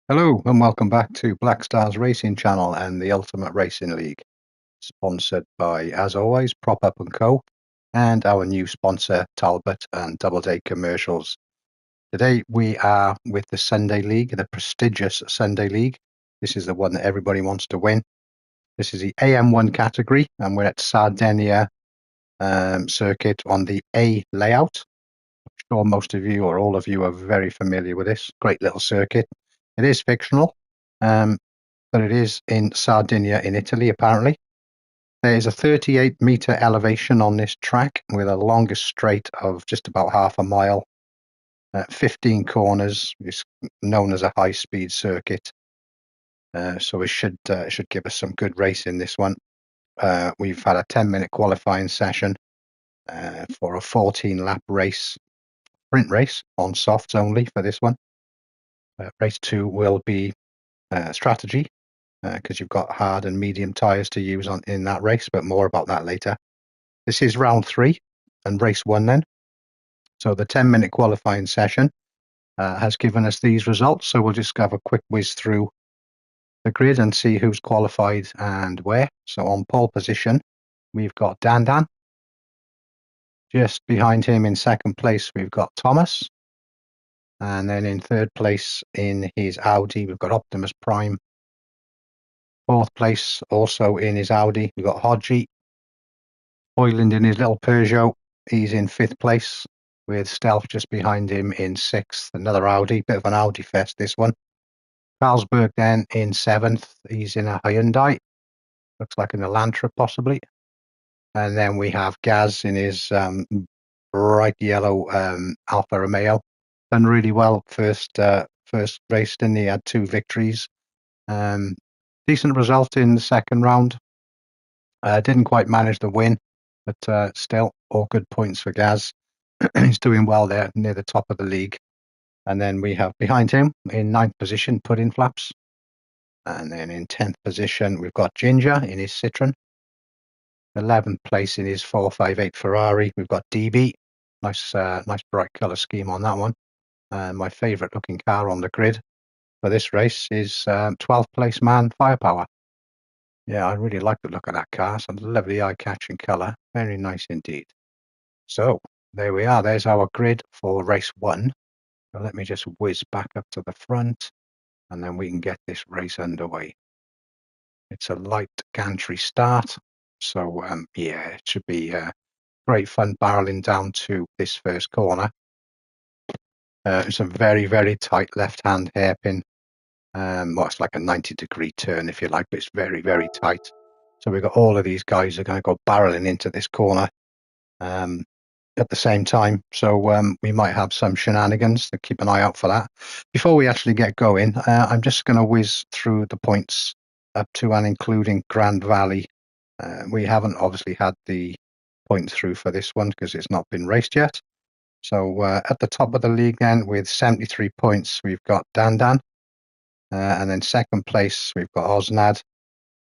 Hello and welcome back to Black Stars Racing Channel and the Ultimate Racing League, sponsored by, as always, Prop Up & Co. and our new sponsor, Talbot and Doubleday Commercials. Today we are with the Sunday League, the prestigious Sunday League. This is the one that everybody wants to win. This is the AM1 category and we're at Sardegna circuit on the A layout. I'm sure most of you or all of you are very familiar with this. Great little circuit. It is fictional. But it is in Sardinia in Italy, apparently. There is a 38-meter elevation on this track with a longest straight of just about half a mile, 15 corners. It's known as a high-speed circuit, so it should give us some good race in this one. We've had a 10-minute qualifying session for a 14-lap race, sprint race on softs only for this one. Race 2 will be strategy, because you've got hard and medium tyres to use in that race, but more about that later. This is round 3 and race 1 then. So the 10-minute qualifying session has given us these results. So we'll just have a quick whiz through the grid and see who's qualified and where. So on pole position, we've got Dan. Just behind him in second place, we've got Thomas. And then in third place in his Audi, we've got Optimus Prime. Fourth place, also in his Audi, we've got Hodgie. Hoyland in his little Peugeot, he's in fifth place with Stealth just behind him in sixth. Another Audi, bit of an Audi fest this one. Carlsberg then in seventh, he's in a Hyundai, looks like an Elantra possibly. And then we have Gaz in his bright yellow Alfa Romeo. Done really well first race, didn't he? Had 2 victories. Decent result in the second round. Didn't quite manage the win, but still all good points for Gaz. He's doing well there near the top of the league. And then we have behind him in 9th position, Pudding Flaps. And then in 10th position, we've got Ginger in his Citroen. 11th place in his 458 Ferrari, we've got DB. Nice bright colour scheme on that one. My favourite looking car on the grid for this race is 12th place Man Firepower. Yeah, I really like the look of that car. It's a lovely eye-catching colour. Very nice indeed. So there we are. There's our grid for race 1. So let me just whiz back up to the front and then we can get this race underway. It's a light gantry start. So yeah, it should be great fun barreling down to this first corner. It's a very, very tight left-hand hairpin. Well, it's like a 90-degree turn, if you like, but it's very, very tight. So we've got all of these guys are going to go barreling into this corner at the same time. So we might have some shenanigans, so keep an eye out for that. Before we actually get going, I'm just going to whiz through the points up to and including Grand Valley. We haven't obviously had the points through for this one because it's not been raced yet. So at the top of the league then with 73 points, we've got Dan. And then second place, we've got Osnad.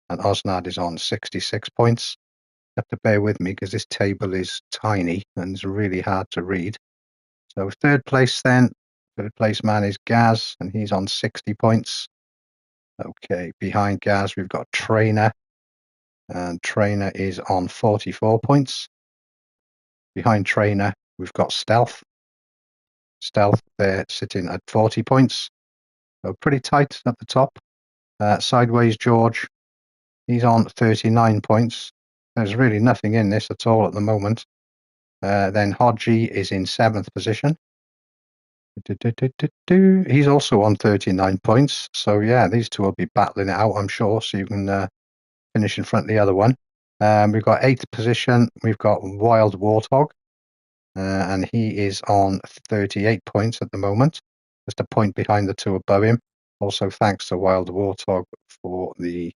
And Osnad is on 66 points. You have to bear with me because this table is tiny and it's really hard to read. So third place then, third place man is Gaz, and he's on 60 points. Okay, behind Gaz, we've got Trainer. And Trainer is on 44 points. Behind Trainer, we've got Stealth. Stealth, they're sitting at 40 points. So pretty tight at the top. Sideways George, he's on 39 points. There's really nothing in this at all at the moment. Then Hodgie is in 7th position. He's also on 39 points. So yeah, these two will be battling it out, I'm sure. So you can finish in front of the other one. We've got 8th position. We've got Wild Warthog. And he is on 38 points at the moment. Just a point behind the two above him. Also thanks to Wild Warthog for the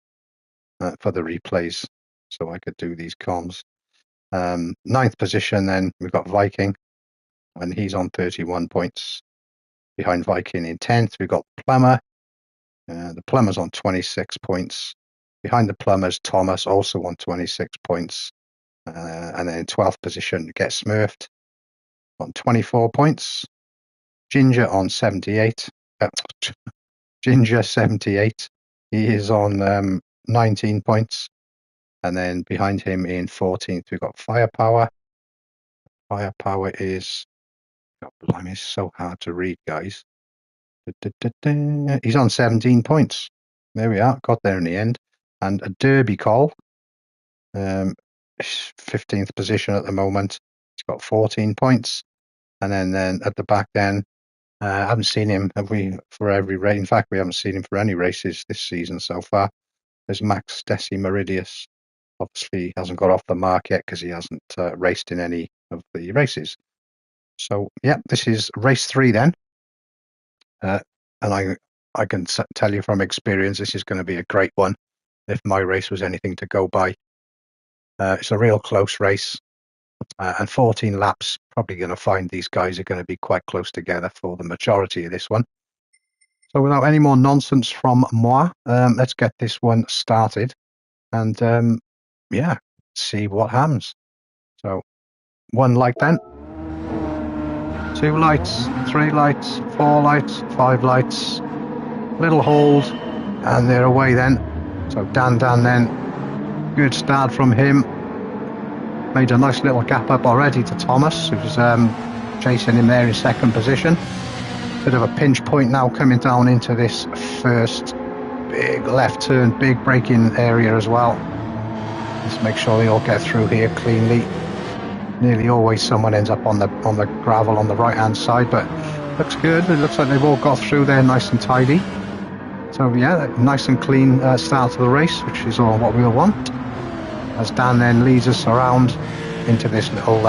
replays, so I could do these comms. 9th position then we've got Viking, and he's on 31 points. Behind Viking in 10th we've got Plumber. The Plumber's on 26 points. Behind the Plumbers, Thomas also on 26 points. And then in 12th position Get Smurfed on 24 points. Ginger on 78. Ginger 78. He is on 19 points. And then behind him in 14th, we've got Firepower. Firepower is, God blimey, it's so hard to read, guys. He's on 17 points. There we are, got there in the end. And a Derby Call, 15th position at the moment. He's got 14 points. And then at the back then, I haven't seen him for every race. In fact, we haven't seen him for any races this season so far. There's Max Desi Meridius. Obviously, he hasn't got off the mark yet because he hasn't raced in any of the races. So, yeah, this is race 3 then. And I can tell you from experience, this is going to be a great one if my race was anything to go by. It's a real close race. And 14 laps, probably going to find these guys are going to be quite close together for the majority of this one. So without any more nonsense from moi, let's get this one started and yeah, see what happens. So 1 light then, 2 lights, 3 lights, 4 lights, 5 lights, little hold, and they're away then. So Dan then, good start from him. Made a nice little gap up already to Thomas, who's chasing him there in 2nd position. Bit of a pinch point now coming down into this first big left turn, big braking area as well. Let's make sure they all get through here cleanly. Nearly always someone ends up on the gravel on the right hand side, but looks good. It looks like they've all got through there nice and tidy. So yeah, nice and clean start to the race, which is all what we'll want. As Dan then leads us around into this little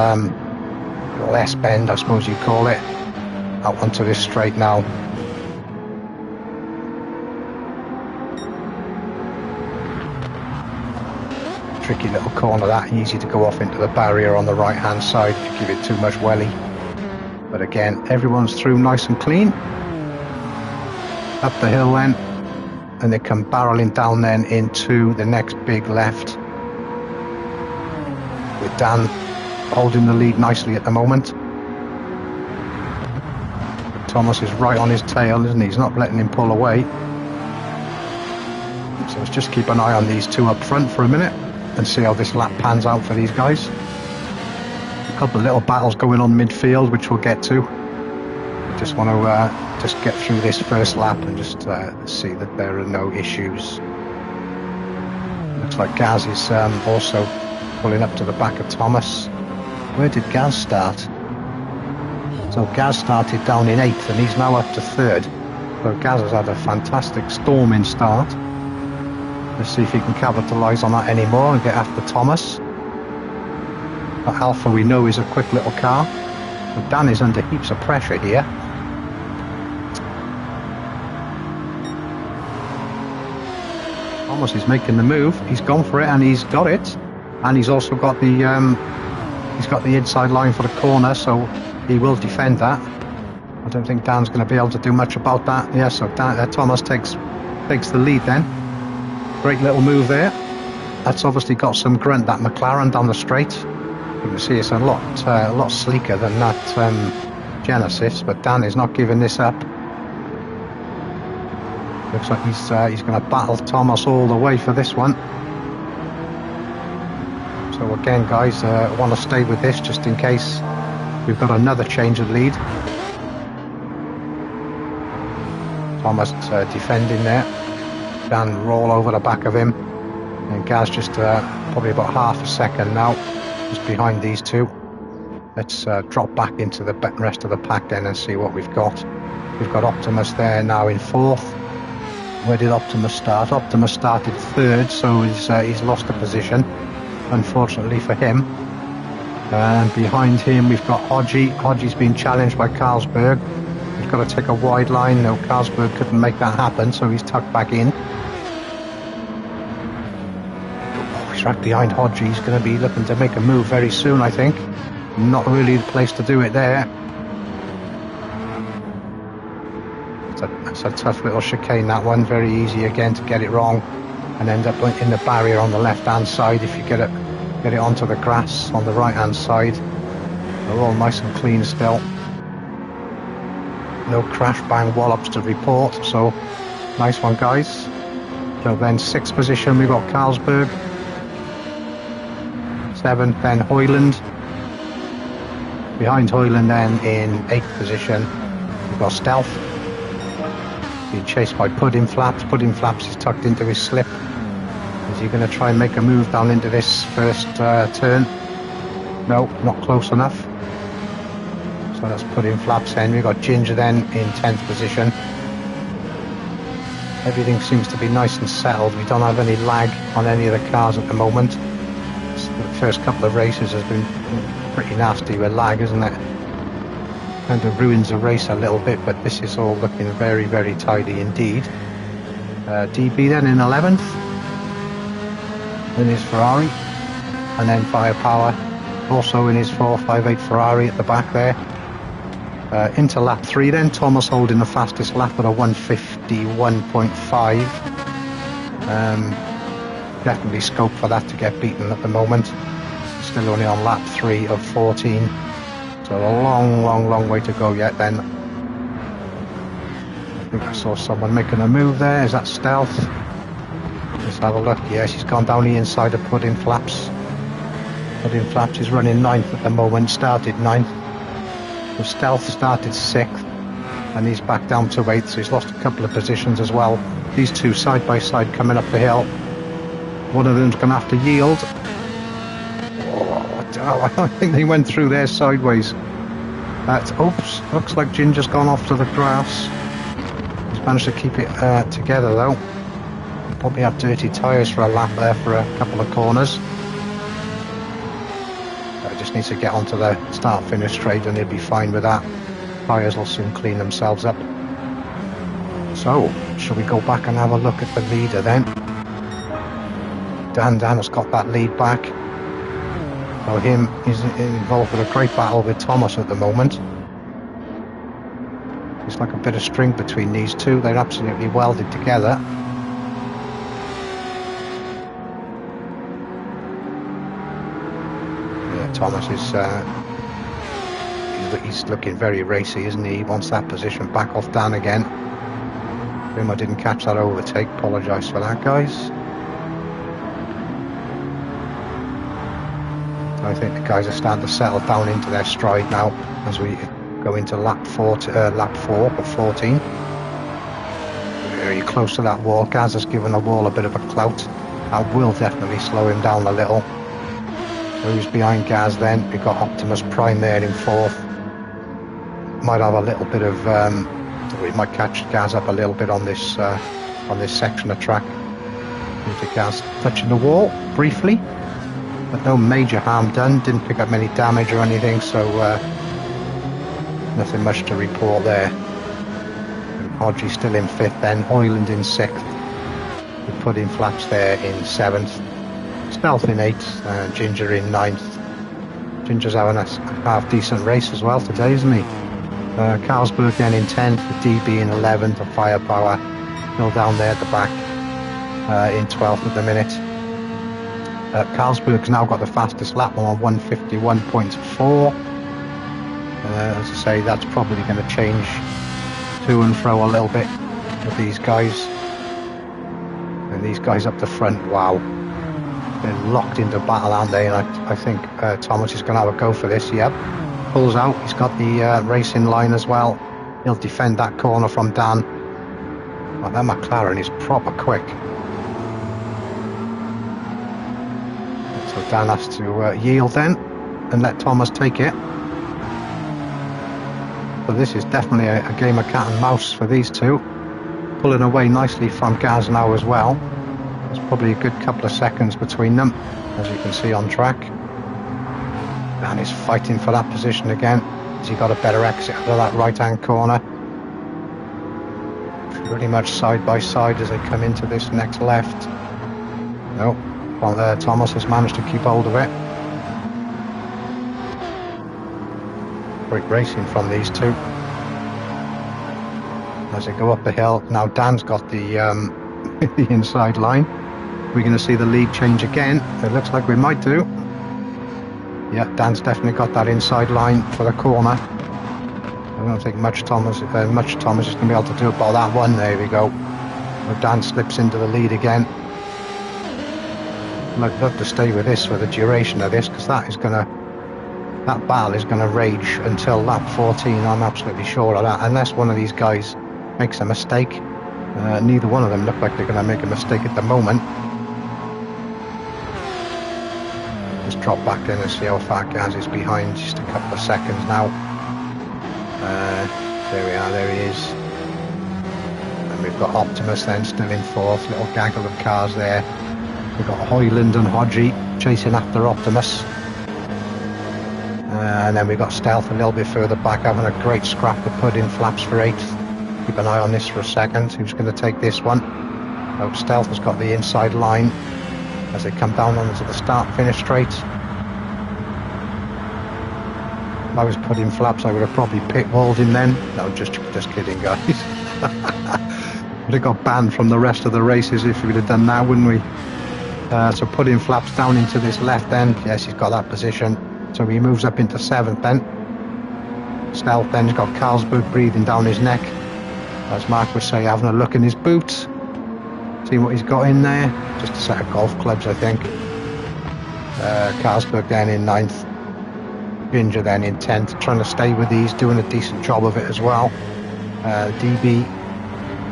S-bend, I suppose you call it, out onto this straight now. Tricky little corner that, easy to go off into the barrier on the right hand side if you give it too much welly. But again, everyone's through nice and clean. Up the hill then, and they come barreling down then into the next big left, with Dan holding the lead nicely at the moment. Thomas is right on his tail, isn't he? He's not letting him pull away. So let's just keep an eye on these two up front for a minute and see how this lap pans out for these guys. A couple of little battles going on midfield, which we'll get to. I just want to just get through this first lap and just see that there are no issues. Looks like Gaz is also pulling up to the back of Thomas. Where did Gaz start? So Gaz started down in 8th and he's now up to 3rd. So Gaz has had a fantastic storming start. Let's see if he can capitalise on that anymore and get after Thomas. That Alpha we know is a quick little car. But Dan is under heaps of pressure here. Thomas is making the move. He's gone for it and he's got it. And he's also got the inside line for the corner, so he will defend that. I don't think Dan's going to be able to do much about that. Yeah, so Thomas takes the lead then. Great little move there. That's obviously got some grunt, that McLaren down the straight. You can see it's a lot sleeker than that Genesis, but Dan is not giving this up. Looks like he's going to battle Thomas all the way for this one. So again, guys, I want to stay with this just in case we've got another change of lead. Thomas defending there. Dan roll over the back of him. And Gaz just probably about half a second now, just behind these two. Let's drop back into the rest of the pack then and see what we've got. We've got Optimus there now in 4th. Where did Optimus start? Optimus started 3rd, so he's lost a position, unfortunately for him. And behind him we've got Hodgie. Hodgie's been challenged by Carlsberg. He's got to take a wide line. No, Carlsberg couldn't make that happen, so he's tucked back in. He's right behind Hodgie. He's going to be looking to make a move very soon, I think. Not really the place to do it there. It's a tough little chicane, that one. Very easy again to get it wrong and end up in the barrier on the left hand side if you get it onto the grass on the right hand side. They're all nice and clean still. No crash bang wallops to report, so Nice one, guys. So then 6th position, we've got Carlsberg. 7th, then Hoyland. Behind Hoyland then in 8th position, we've got Stealth. Being chased by Pudding Flaps. Pudding Flaps is tucked into his slip. Is he going to try and make a move down into this first turn? No, not close enough. So that's Pudding Flaps then. We've got Ginger then in 10th position. Everything seems to be nice and settled. We don't have any lag on any of the cars at the moment. The first couple of races has been pretty nasty with lag, isn't it? Kind of ruins the race a little bit, but this is all looking very, very tidy indeed. DB then in 11th. In his Ferrari. And then Firepower also in his 458 Ferrari at the back there. Into lap 3 then, Thomas holding the fastest lap at a 151.5. Definitely scope for that to get beaten at the moment. Still only on lap 3 of 14. So a long way to go yet then. I think I saw someone making a move there. Is that Stealth? Let's have a look. Yeah, she's gone down the inside of Pudding Flaps. Pudding Flaps is running 9th at the moment, started 9th. So Stealth started 6th, and he's back down to 8th, so he's lost a couple of positions as well. These two side by side coming up the hill. One of them's going to have to yield. Oh, I think they went through there sideways. Oops, looks like Ginger's gone off to the grass. He's managed to keep it together though. Probably have dirty tyres for a lap there for a couple of corners. Just needs to get onto the start-finish straight and he'll be fine with that. Tyres will soon clean themselves up. So, shall we go back and have a look at the leader then? Dan has got that lead back. So he's involved with a great battle with Thomas at the moment. It's like a bit of string between these two. They're absolutely welded together. Thomas is he's looking very racy, isn't he? He wants that position back off Dan again. I didn't catch that overtake. Apologise for that, guys. I think the guys are starting to settle down into their stride now as we go into lap 4 of 14. Very close to that wall. Gaz has given the wall a bit of a clout. That will definitely slow him down a little. Who's behind Gaz then? We've got Optimus Prime there in 4th. Might have a little bit of we might catch Gaz up a little bit on this section of track. Into Gaz touching the wall briefly, but no major harm done. Didn't pick up any damage or anything, so nothing much to report there. Hodgie still in 5th then, Hoyland in 6th. We put in Flaps there in 7th. Stealth in 8th, Ginger in 9th. Ginger's having a half decent race as well today, isn't he? Carlsberg then in 10th, the DB in 11th, the Firepower still down there at the back in 12th at the minute. Carlsberg's now got the fastest lap on 151.4. As I say, that's probably going to change to and fro a little bit with these guys. And these guys up the front, wow. They're locked into battle, aren't they? And I think Thomas is going to have a go for this. Yep. Pulls out. He's got the racing line as well. He'll defend that corner from Dan. Well, that McLaren is proper quick. So Dan has to yield then and let Thomas take it. So this is definitely a game of cat and mouse for these two. Pulling away nicely from Gaz now as well. There's probably a good couple of seconds between them, as you can see on track. Dan is fighting for that position again. Has he got a better exit out of that right-hand corner? Pretty much side by side as they come into this next left. No, well, Thomas has managed to keep hold of it. Great racing from these two. As they go up the hill, now Dan's got the the inside line. We're going to see the lead change again. It looks like we might do. Yeah, Dan's definitely got that inside line for the corner. I don't think much Thomas is going to be able to do about that one. There we go. But Dan slips into the lead again. I'd love to stay with this for the duration of this, because that battle is gonna rage until lap 14. I'm absolutely sure of that, unless one of these guys makes a mistake. Neither one of them look like they're gonna make a mistake at the moment. Just drop back in and see how far Gaz is behind. Just a couple of seconds now. There we are, there he is. And we've got Optimus then still in fourth. Little gaggle of cars there. We've got Hoyland and Hodgie chasing after Optimus. And then we've got Stealth a little bit further back, having a great scrap to put in flaps for 8th. Keep an eye on this for a second. Who's going to take this one? Oh, Stealth has got the inside line as they come down onto the start-finish straight. If I was putting flaps, I would have probably pit-walled him then. No, just kidding, guys. Would have got banned from the rest of the races if we would have done that, wouldn't we? So putting flaps down into this left end. Yes, he's got that position. So he moves up into 7th then. Stealth then has got Carlsberg breathing down his neck. As Mark would say, having a look in his boots. See what he's got in there. Just a set of golf clubs, I think. Carlsberg then in 9th. Ginger then in 10th. Trying to stay with these, doing a decent job of it as well. DB,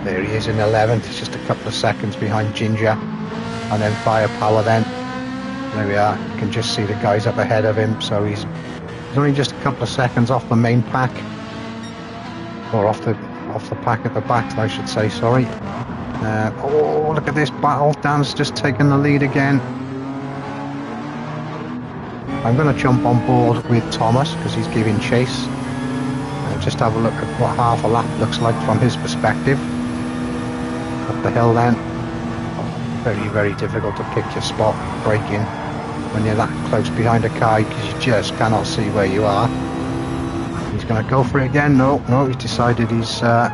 there he is in 11th. He's just a couple of seconds behind Ginger. And then Firepower then. There we are. You can just see the guys up ahead of him. So he's only just a couple of seconds off the main pack. Or off the pack at the back, I should say, sorry. Oh, look at this battle. Dan's just taken the lead again. I'm going to jump on board with Thomas because he's giving chase. Just have a look at what half a lap looks like from his perspective. Up the hill then. Very, very difficult to pick your spot, braking when you're that close behind a car because you just cannot see where you are. He's going to go for it again. No, he's decided he's not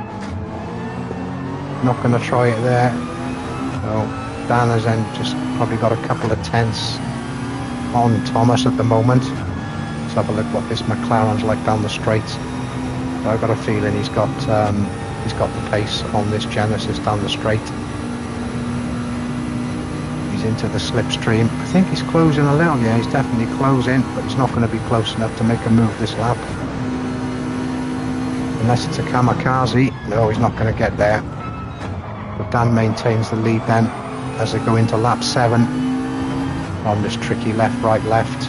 going to try it there. So Dan has then just probably got a couple of tenths on Thomas at the moment. Let's have a look what this McLaren's like down the straight. So I've got a feeling he's got the pace on this Genesis down the straight. He's into the slipstream. I think he's closing a little. Yeah, he's definitely closing, but he's not going to be close enough to make a move this lap. Unless it's a kamikaze. No, he's not going to get there. But Dan maintains the lead then as they go into lap 7 on this tricky left, right, left.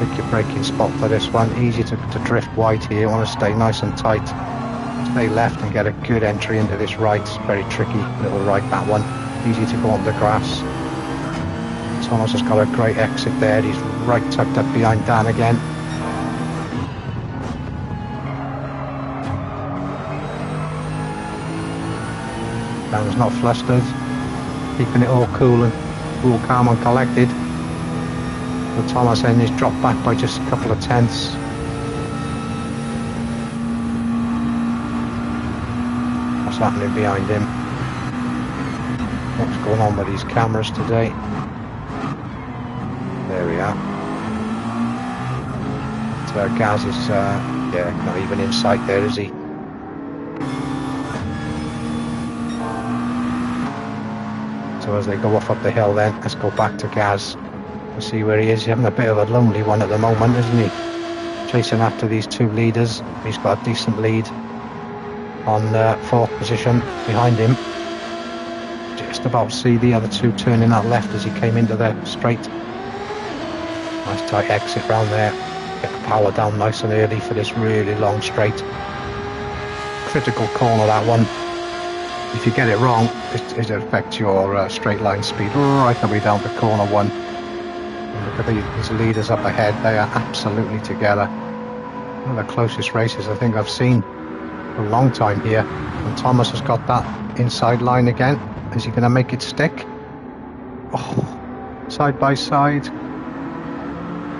Pick your braking spot for this one. Easy to drift wide here. You want to stay nice and tight. Stay left and get a good entry into this right. It's very tricky little right, that one. Easy to go on the grass. Thomas has got a great exit there. He's right tucked up behind Dan again. Dan's not flustered, keeping it all cool, calm and collected. But Thomas then is dropped back by just a couple of tenths. What's happening behind him? What's going on with these cameras today? There we are. So Gaz is, not even in sight there, is he? So as they go off up the hill then, let's go back to Gaz and see where he is. He's having a bit of a lonely one at the moment, isn't he? Chasing after these two leaders. He's got a decent lead on 4th position behind him. Just about see the other two turning that left as he came into the straight. Nice tight exit round there. Get the power down nice and early for this really long straight. Critical corner, that one. If you get it wrong, it affects your straight line speed right the way down to corner 1. And look at these leaders up ahead. They are absolutely together. One of the closest races I think I've seen for a long time here. And Thomas has got that inside line again. Is he going to make it stick? Oh, side by side.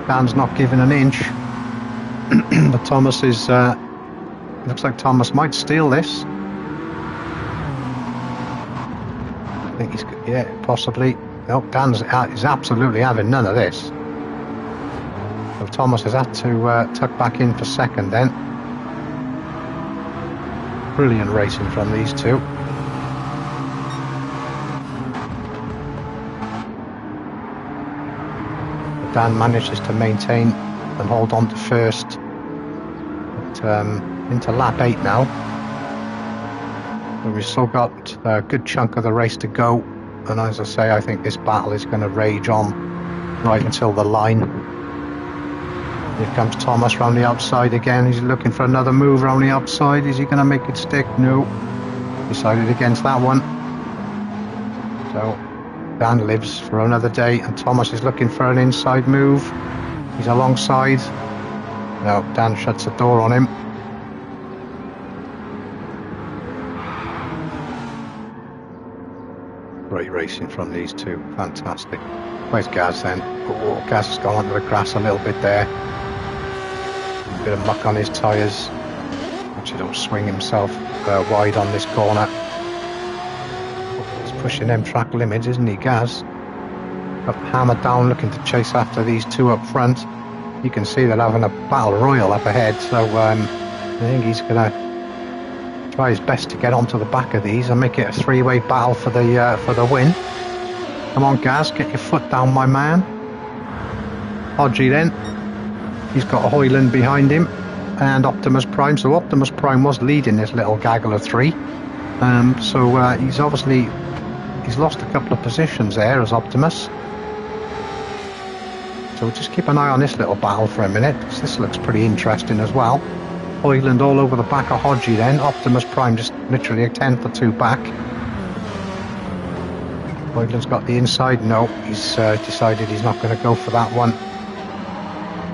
Dan's not giving an inch. But Thomas is... looks like Thomas might steal this. I think he's... yeah, possibly. No, Dan is absolutely having none of this. So Thomas has had to tuck back in for second then. Brilliant racing from these two. Dan manages to maintain and hold on to first. But, into lap 8 now. But we've still got a good chunk of the race to go. And as I say, I think this battle is going to rage on right until the line. Here comes Thomas round the outside again. He's looking for another move round the outside. Is he going to make it stick? No. Decided against that one. So Dan lives for another day, and Thomas is looking for an inside move. He's alongside. No, Dan shuts the door on him. Great racing from these two. Fantastic. Where's Gaz then? Oh, Gaz has gone onto the grass a little bit there. A bit of muck on his tyres. Actually don't swing himself wide on this corner. He's pushing them track limits, isn't he, Gaz? Up hammered down, looking to chase after these two up front. You can see they're having a battle royal up ahead, so I think he's going to try his best to get onto the back of these and make it a three-way battle for the win. Come on, Gaz, get your foot down, my man. Hodgie then. He's got Hoyland behind him and Optimus Prime. So Optimus Prime was leading this little gaggle of three. He's lost a couple of positions there as Optimus. So we'll just keep an eye on this little battle for a minute, because this looks pretty interesting as well. Hoyland all over the back of Hodgie then. Optimus Prime just literally a tenth or two back. Hoyland's got the inside. No, he's decided he's not going to go for that one.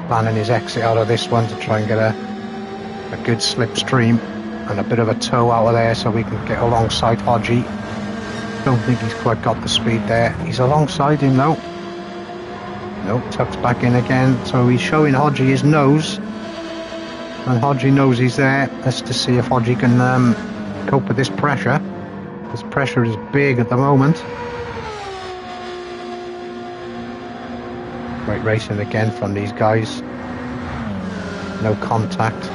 Planning his exit out of this one to try and get a good slipstream and a bit of a tow out of there so we can get alongside Hodgie. Don't think he's quite got the speed there. He's alongside him though. No, tucks back in again. So he's showing Hodgie his nose. And Hodgie knows he's there. Let's just see if Hodgie can cope with this pressure. This pressure is big at the moment. Great racing again from these guys. No contact.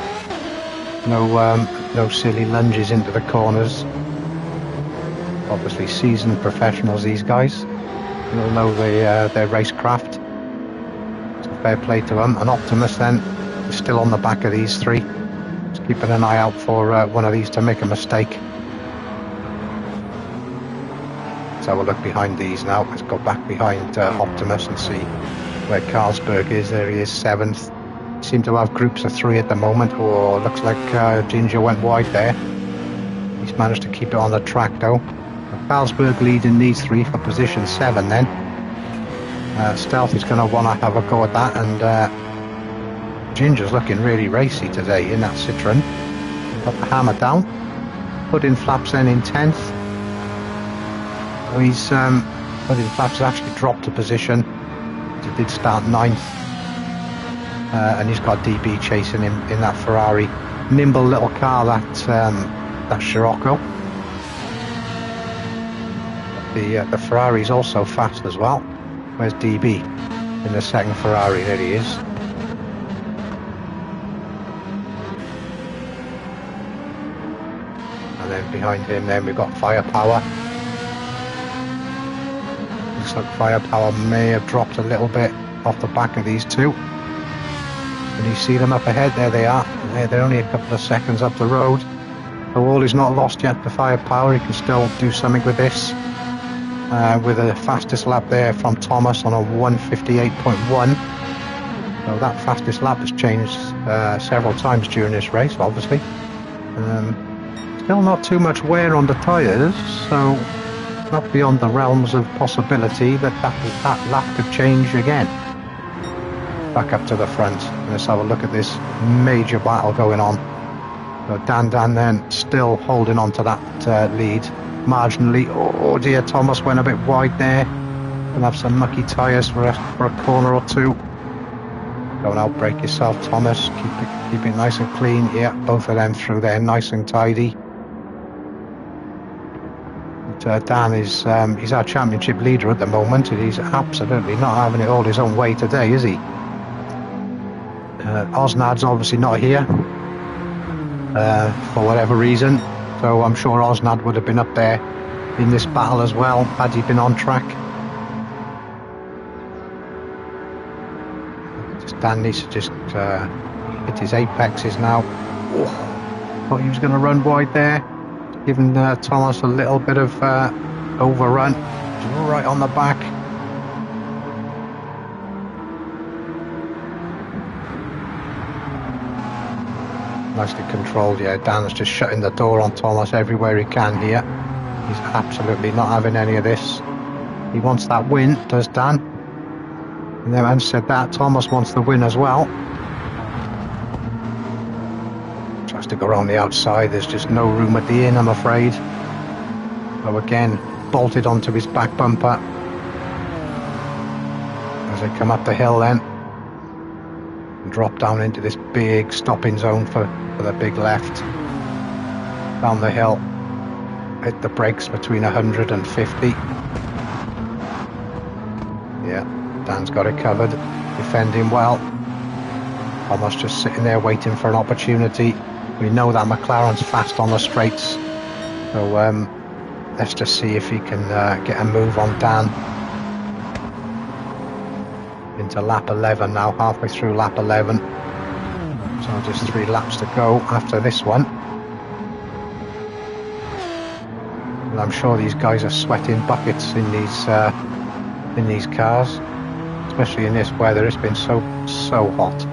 No silly lunges into the corners. Obviously seasoned professionals, these guys. They'll know their racecraft. So fair play to them. And Optimus then is still on the back of these three. Just keeping an eye out for one of these to make a mistake. Let's have a look behind these now. Let's go back behind Optimus and see where Carlsberg is. There he is, 7th. Seem to have groups of 3 at the moment. Oh, looks like Ginger went wide there. He's managed to keep it on the track though. Carlsberg leading these 3 for position 7 then. Stealth is going to want to have a go at that, and Ginger's looking really racy today in that Citroen. Got the hammer down. Put in Flaps then in 10th. So he's Put in Flaps has actually dropped a position. He did start 9th. And he's got DB chasing him in that Ferrari. Nimble little car, that Scirocco. The Ferrari's also fast as well. Where's DB? In the second Ferrari, there he is. And then behind him then we've got Firepower. Looks like Firepower may have dropped a little bit off the back of these two. Can you see them up ahead? There they are. They're only a couple of seconds up the road. So all is not lost yet for Firepower. He can still do something with this. With the fastest lap there from Thomas on a 1:58.1. So that fastest lap has changed several times during this race, obviously. Still not too much wear on the tyres, so not beyond the realms of possibility that lap could change again. Back up to the front. Let's have a look at this major battle going on. So Dan then still holding on to that lead marginally. Oh dear, Thomas went a bit wide there. Gonna have some mucky tyres for a corner or two. Don't outbrake yourself, Thomas. Keep it nice and clean. Yeah, both of them through there, nice and tidy. But, Dan is he's our championship leader at the moment, and he's absolutely not having it all his own way today, is he? Osnad's obviously not here for whatever reason. so I'm sure Osnad would have been up there in this battle as well had he been on track. Dan needs to just hit his apexes now. Oh, thought he was going to run wide there, giving Thomas a little bit of overrun. Right on the back. Nicely controlled, yeah. Dan's just shutting the door on Thomas everywhere he can here. He's absolutely not having any of this. He wants that win, does Dan. And then, having said that, Thomas wants the win as well. Tries to go around the outside. There's just no room at the inn, I'm afraid. So again, bolted onto his back bumper. As they come up the hill then. And drop down into this big stopping zone for the big left. Down the hill. Hit the brakes between 100 and 50. Yeah, Dan's got it covered. Defending well. Almost just sitting there waiting for an opportunity. We know that McLaren's fast on the straights. So let's just see if he can get a move on Dan. Into lap 11 now, halfway through lap 11. So just 3 laps to go after this one. And I'm sure these guys are sweating buckets in these cars, especially in this weather. It's been so hot.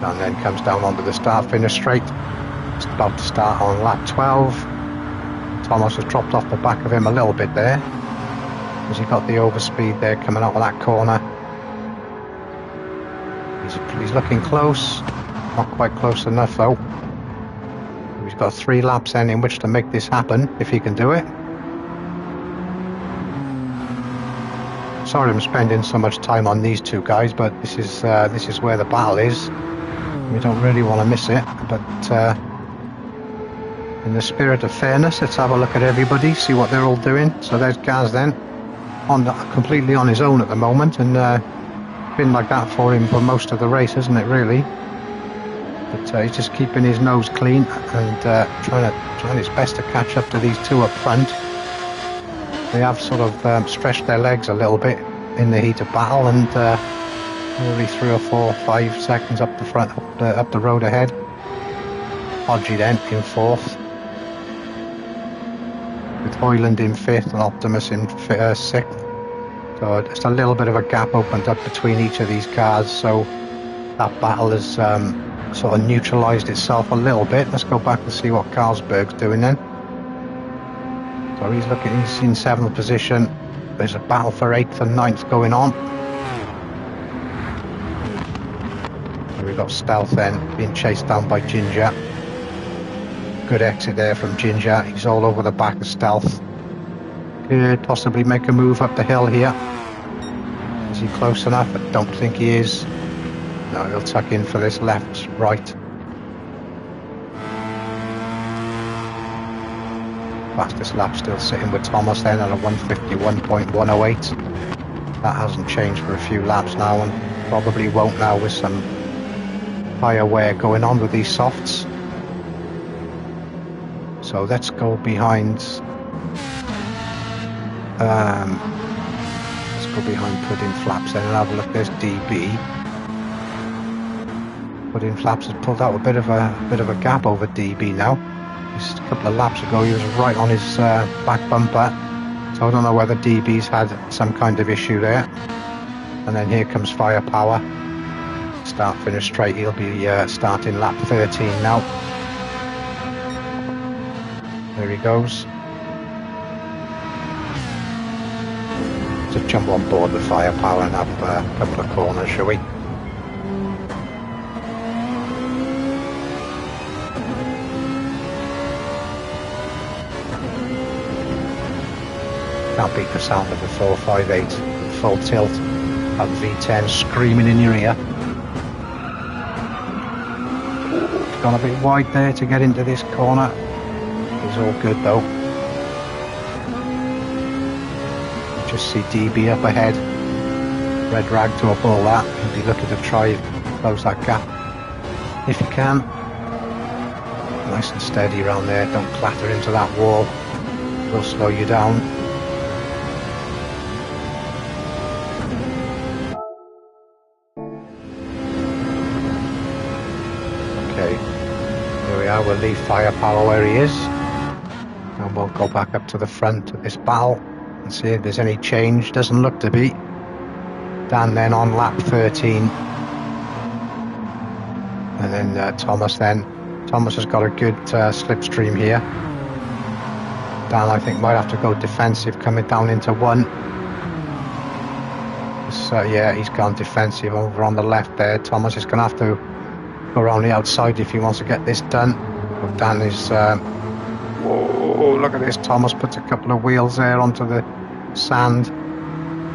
And then comes down onto the start-finish straight. It's about to start on lap 12. Thomas has dropped off the back of him a little bit there, as he got the overspeed there coming out of that corner. He's looking close. Not quite close enough though. He's got 3 laps then in which to make this happen, if he can do it. Sorry I'm spending so much time on these two guys, but this is where the battle is. We don't really want to miss it, but in the spirit of fairness, let's have a look at everybody, see what they're all doing. So there's Gaz then, completely on his own at the moment, and been like that for him for most of the race, isn't it, really? But he's just keeping his nose clean and trying his best to catch up to these two up front. They have sort of stretched their legs a little bit in the heat of battle, and probably 3 or 4 or 5 seconds up the front, up the road ahead. Hodgie then in 4th, with Hoyland in 5th and Optimus in 6th. So just a little bit of a gap opened up between each of these cars, so that battle has sort of neutralised itself a little bit. Let's go back and see what Carlsberg's doing then. So he's in 7th position. There's a battle for 8th and 9th going on. So we've got Stealth then being chased down by Ginger. Good exit there from Ginger. He's all over the back of Stealth. Could possibly make a move up the hill here. Is he close enough? I don't think he is. No, he'll tuck in for this left, right. Fastest lap still sitting with Thomas then at a 151.108. That hasn't changed for a few laps now, and probably won't now with some higher wear going on with these softs. So let's go behind. Let's go behind Pudding Flaps then and have a look. There's DB. Pudding Flaps has pulled out a bit of a gap over DB now. Just a couple of laps ago he was right on his back bumper, so I don't know whether DB's had some kind of issue there. And then here comes Firepower. Start finish straight. He'll be starting lap 13 now. There he goes. Let's jump on board with Firepower and have a couple of corners, shall we? Can't beat the sound of the 458 full tilt and V10 screaming in your ear. Gone a bit wide there to get into this corner. It's all good though. Just see DB up ahead. Red Rag to up all that. He'll be looking to try and close that gap. if you can. Nice and steady around there, don't clatter into that wall, will slow you down. Okay, here we are, we'll leave Firepower where he is, and we'll go back up to the front of this battle and see if there's any change. Doesn't look to be. Dan then on lap 13, and then Thomas has got a good slipstream here. Dan, I think, might have to go defensive coming down into 1. So yeah, he's gone defensive over on the left there. Thomas is going to have to go around the outside if he wants to get this done. But Dan is... whoa, look at this. Thomas puts a couple of wheels there onto the sand.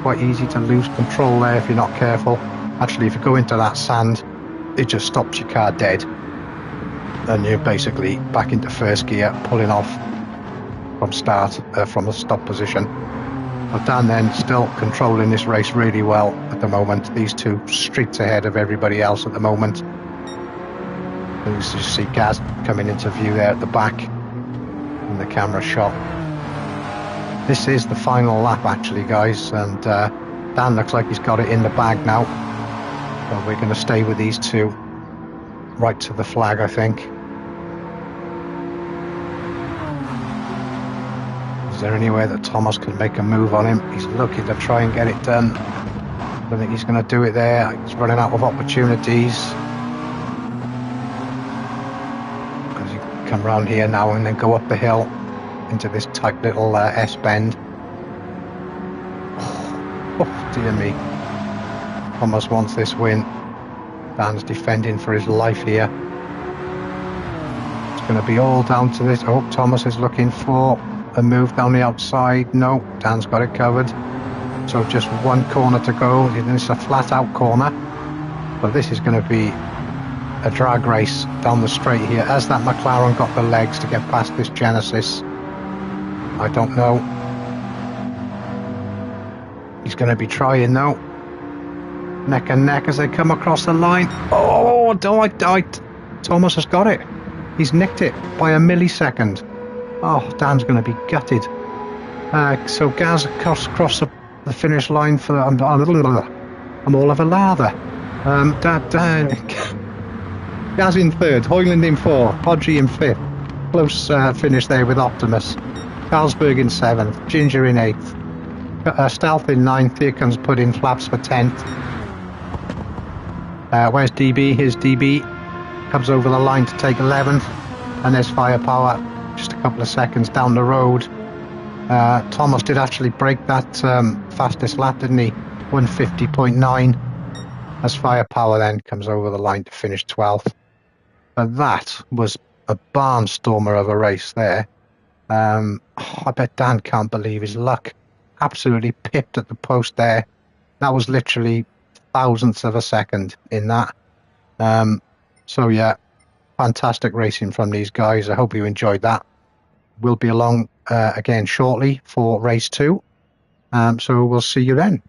Quite easy to lose control there if you're not careful. Actually, if you go into that sand, it just stops your car dead. And you're basically back into first gear, pulling off from start, from the stop position. But Dan then still controlling this race really well at the moment. These two streets ahead of everybody else at the moment. And you see Gaz coming into view there at the back in the camera shot. This is the final lap actually, guys, and Dan looks like he's got it in the bag now. So we're going to stay with these two right to the flag, I think. Is there anywhere that Thomas can make a move on him? He's looking to try and get it done. I don't think he's going to do it there. He's running out of opportunities. As you come round here now and then go up the hill into this tight little S-bend. Oh, dear me. Thomas wants this win. Dan's defending for his life here. It's going to be all down to this. Oh, Thomas is looking for a move down the outside. No, Dan's got it covered. So just one corner to go. It's a flat out corner. But this is going to be a drag race down the straight here. Has that McLaren got the legs to get past this Genesis? I don't know. He's going to be trying though. Neck and neck as they come across the line. Oh, Thomas has got it. He's nicked it by a millisecond. Oh, Dan's going to be gutted. So Gaz crossed the finish line for... I'm all of a lather. Gaz in third, Hoyland in fourth, Hodgie in fifth. Close finish there with Optimus. Carlsberg in 7th, Ginger in 8th, Stealth in 9th, here comes Pudding Flaps for 10th. Where's DB? Here's DB, comes over the line to take 11th, and there's Firepower just a couple of seconds down the road. Thomas did actually break that fastest lap, didn't he? 150.9, as Firepower then comes over the line to finish 12th. But that was a barnstormer of a race there. I bet Dan can't believe his luck. Absolutely pipped at the post there. That was literally thousandths of a second in that. So yeah, fantastic racing from these guys. I hope you enjoyed that. We'll be along again shortly for race 2. So we'll see you then.